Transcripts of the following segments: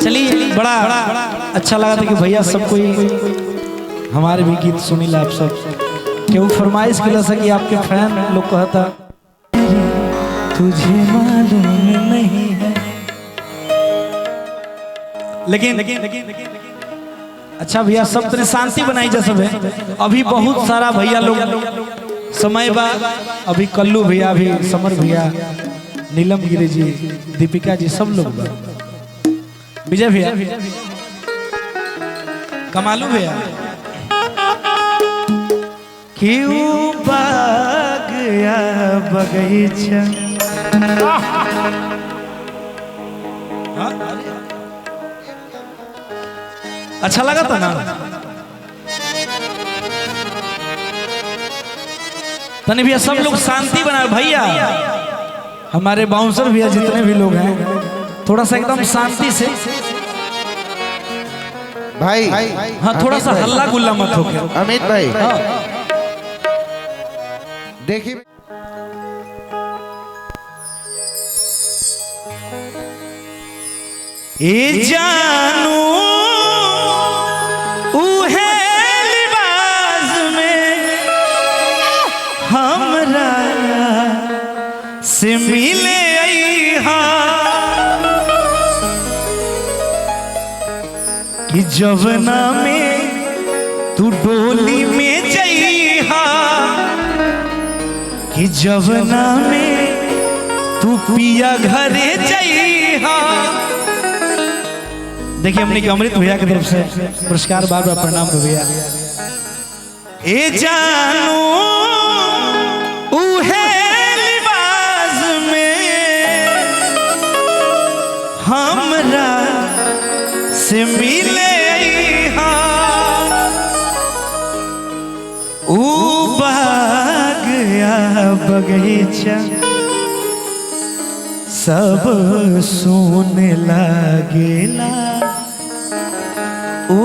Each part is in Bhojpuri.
चलिए बड़ा अच्छा लगा था कि भैया सब कोई हमारे भी गीत सुनीला आप सब क्यों फरमाइश के लसा कि आपके फैन लोग कहता तुझे मालूम नहीं है लेकिन अच्छा भैया सब तरह शांति बनाई जा सब है। अभी बहुत सारा भैया लोग समय बा अभी कल्लू भैया भी समर भैया नीलम गिरी जी दीपिका जी सब लोग बा विजय भैया कमालू भैया क्यों बाग या बगीचा अच्छा लगा था ना तनी भैया सब लोग शांति बनाए भैया हमारे बाउंसर भैया जितने भी लोग हैं थोड़ा सा एकदम शांति से भाई हाँ थोड़ा सा हल्ला गुल्ला मत हो गया अमित भाई देखिए ए जानू उहे लिबास में हमरा से मिले कि जवना में तू डोली में जइहा कि जवना में तू पिया घरे जइहा। देखिए हमने कि अमृत भैया की तरफ से पुरस्कार बार बार प्रणाम भैया। ए जानू उहे लिबास में हमरा से मिले बाग या बगीचा सब सोने लागेला ओ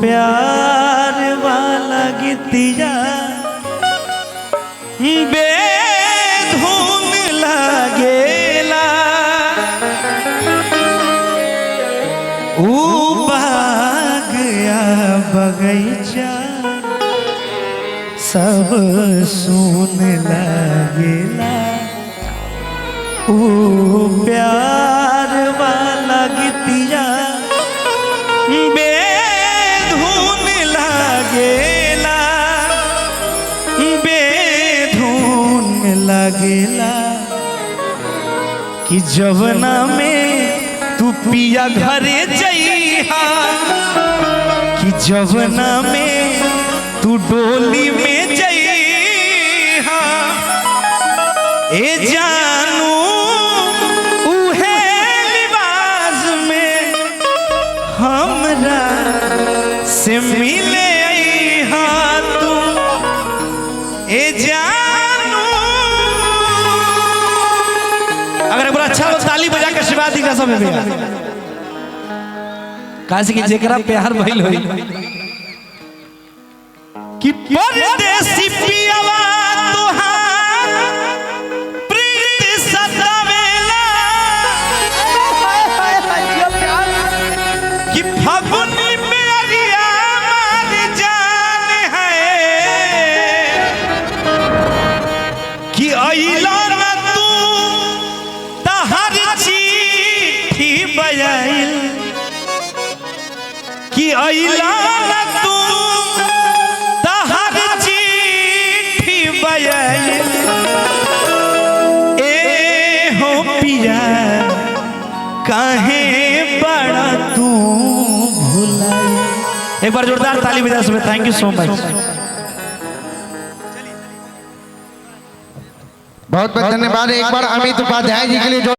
प्यार वाला गीतिया बेधुन लागेला ओ बाग या बगीचा सब सुन लागेला ओ प्यार वाला गीतिया बेधुन लागेला बेधुन लागेला कि जवना में तू पिया घरे जइहा कि जवना में तू डोली में जइहा। ए जानू उहे लिबास में हमरा से मिले अइहा तू। ए जानू अगर एक बार अच्छा हो ताली बजा के आशीर्वाद दी सब भैया काहे कि जेकरा प्यार भइल होई कि परदेसी पियावा तुहार प्रीत सतावेला कि फागुनी में अरिया मार जान है कि अइला ना तू तहर चिट्ठी बजाइल कि अइला ना तू काहे बड़ा तू भुलाई। एक बार जोरदार ताली बजा सब। Thank you so much. बहुत बहुत धन्यवाद। एक बार अमित उपाध्याय जी के लिए